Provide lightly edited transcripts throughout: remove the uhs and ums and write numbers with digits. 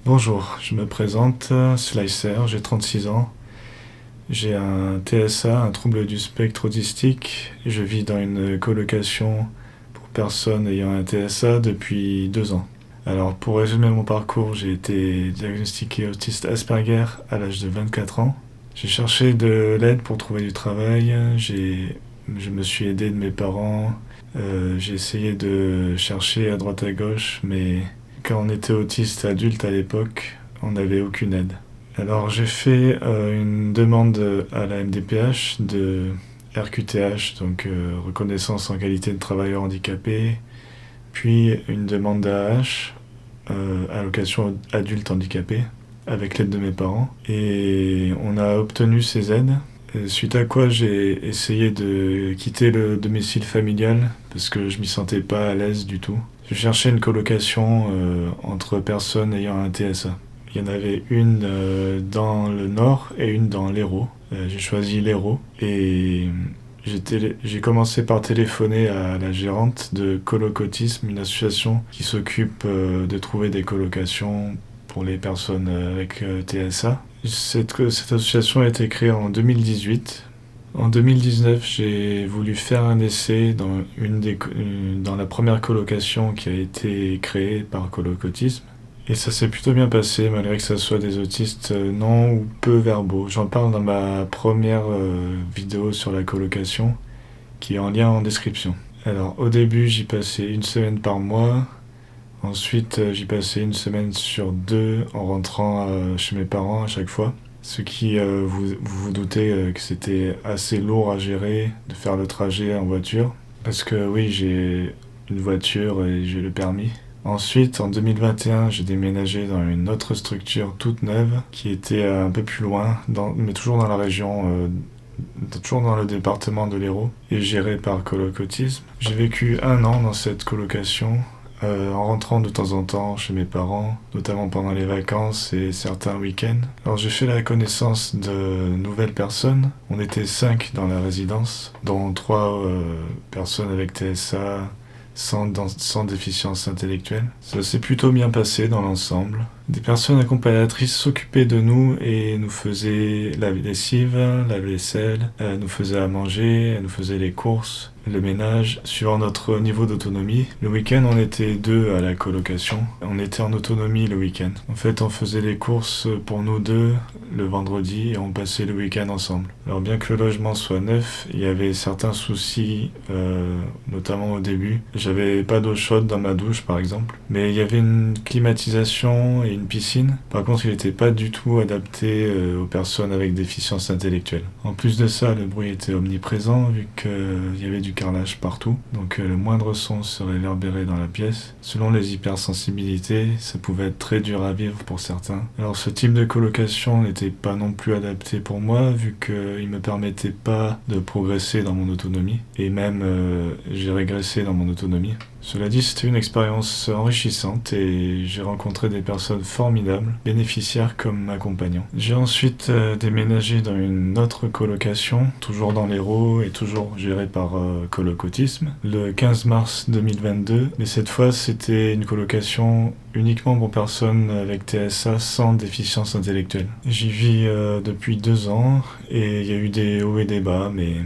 Bonjour, je me présente, Slicer, j'ai 36 ans. J'ai un TSA, un trouble du spectre autistique. Je vis dans une colocation pour personnes ayant un TSA depuis 2 ans. Alors, pour résumer mon parcours, j'ai été diagnostiqué autiste Asperger à l'âge de 24 ans. J'ai cherché de l'aide pour trouver du travail. Je me suis aidé de mes parents. J'ai essayé de chercher à droite à gauche, mais quand on était autiste adulte à l'époque, on n'avait aucune aide. Alors j'ai fait une demande à la MDPH de RQTH, donc reconnaissance en qualité de travailleur handicapé, puis une demande d'AH, allocation adulte handicapé, avec l'aide de mes parents. Et on a obtenu ces aides, suite à quoi j'ai essayé de quitter le domicile familial parce que je m'y sentais pas à l'aise du tout. Je cherchais une colocation entre personnes ayant un TSA. Il y en avait une dans le nord et une dans l'Hérault. J'ai choisi l'Hérault et j'ai commencé par téléphoner à la gérante de Colocotisme, une association qui s'occupe de trouver des colocations pour les personnes avec TSA. Cette association a été créée en 2018. En 2019, j'ai voulu faire un essai dans la première colocation qui a été créée par Colocotisme. Et ça s'est plutôt bien passé, malgré que ce soit des autistes non ou peu verbaux. J'en parle dans ma première vidéo sur la colocation, qui est en lien en description. Alors, au début, j'y passais une semaine par mois. Ensuite, j'y passais une semaine sur deux en rentrant chez mes parents à chaque fois. Ce qui, vous doutez que c'était assez lourd à gérer de faire le trajet en voiture. Parce que oui, j'ai une voiture et j'ai le permis. Ensuite, en 2021, j'ai déménagé dans une autre structure toute neuve qui était un peu plus loin, mais toujours dans la région, toujours dans le département de l'Hérault et gérée par Colocotisme. J'ai vécu 1 an dans cette colocation. En rentrant de temps en temps chez mes parents, notamment pendant les vacances et certains week-ends. Alors j'ai fait la connaissance de nouvelles personnes. On était 5 dans la résidence, dont 3 personnes avec TSA sans déficience intellectuelle. Ça s'est plutôt bien passé dans l'ensemble. Des personnes accompagnatrices s'occupaient de nous et nous faisaient la lessive, la vaisselle, nous faisaient à manger, nous faisaient les courses, le ménage, suivant notre niveau d'autonomie. Le week-end, on était 2 à la colocation. On était en autonomie le week-end. En fait, on faisait les courses pour nous 2 le vendredi et on passait le week-end ensemble. Alors bien que le logement soit neuf, il y avait certains soucis, notamment au début. J'avais pas d'eau chaude dans ma douche, par exemple. Mais il y avait une climatisation et une piscine. Par contre, il n'était pas du tout adapté aux personnes avec déficience intellectuelle. En plus de ça, le bruit était omniprésent vu qu'il y avait du carrelage partout. Donc le moindre son se réverbérait dans la pièce. Selon les hypersensibilités, ça pouvait être très dur à vivre pour certains. Alors ce type de colocation n'était pas non plus adapté pour moi vu qu'il me permettait pas de progresser dans mon autonomie. Et même j'ai régressé dans mon autonomie. Cela dit, c'était une expérience enrichissante et j'ai rencontré des personnes formidables, bénéficiaires comme m'accompagnant. J'ai ensuite déménagé dans une autre colocation, toujours dans l'Hérault et toujours gérée par Colocotisme, le 15 mars 2022. Mais cette fois, c'était une colocation uniquement pour personnes avec TSA sans déficience intellectuelle. J'y vis depuis 2 ans et il y a eu des hauts et des bas, mais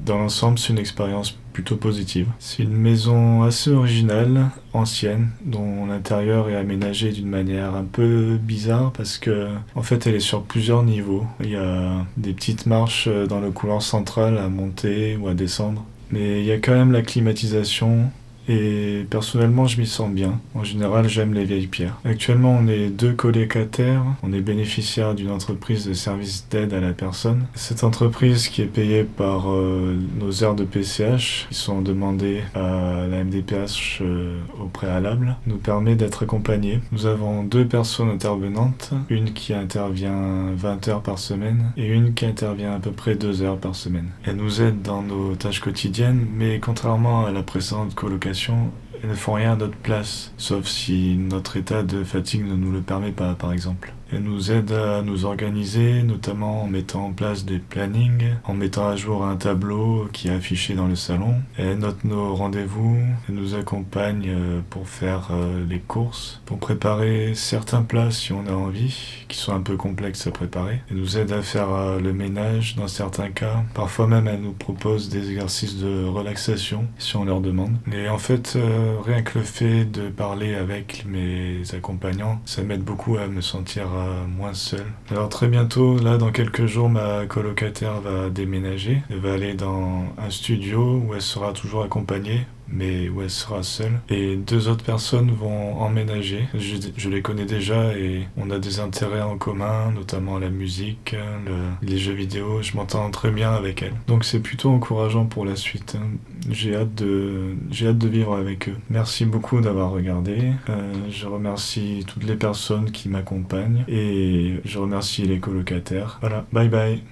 dans l'ensemble, c'est une expérience plutôt positive. C'est une maison assez originale, ancienne, dont l'intérieur est aménagé d'une manière un peu bizarre parce que, en fait, elle est sur plusieurs niveaux. Il y a des petites marches dans le couloir central à monter ou à descendre. Mais il y a quand même la climatisation. Et personnellement, je m'y sens bien. En général, j'aime les vieilles pierres. Actuellement, on est 2 colocataires. On est bénéficiaire d'une entreprise de service d'aide à la personne. Cette entreprise qui est payée par nos aires de PCH, qui sont demandées à la MDPH au préalable, nous permet d'être accompagnés. Nous avons 2 personnes intervenantes. Une qui intervient 20 heures par semaine et une qui intervient à peu près 2 heures par semaine. Elle nous aide dans nos tâches quotidiennes, mais contrairement à la précédente colocation, elles ne font rien à notre place, sauf si notre état de fatigue ne nous le permet pas, par exemple. Elle nous aide à nous organiser, notamment en mettant en place des plannings, en mettant à jour un tableau qui est affiché dans le salon. Elle note nos rendez-vous, elle nous accompagne pour faire les courses, pour préparer certains plats si on a envie, qui sont un peu complexes à préparer. Elle nous aide à faire le ménage dans certains cas. Parfois même elle nous propose des exercices de relaxation si on leur demande. Et en fait, rien que le fait de parler avec mes accompagnants, ça m'aide beaucoup à me sentir moins seul. Alors très bientôt, là dans quelques jours, ma colocataire va déménager. Elle va aller dans un studio où elle sera toujours accompagnée, mais où elle sera seule. Et 2 autres personnes vont emménager. Je les connais déjà et on a des intérêts en commun, notamment la musique, les jeux vidéo. Je m'entends très bien avec elles. Donc c'est plutôt encourageant pour la suite. J'ai hâte de vivre avec eux. Merci beaucoup d'avoir regardé. Je remercie toutes les personnes qui m'accompagnent et je remercie les colocataires. Voilà, bye bye.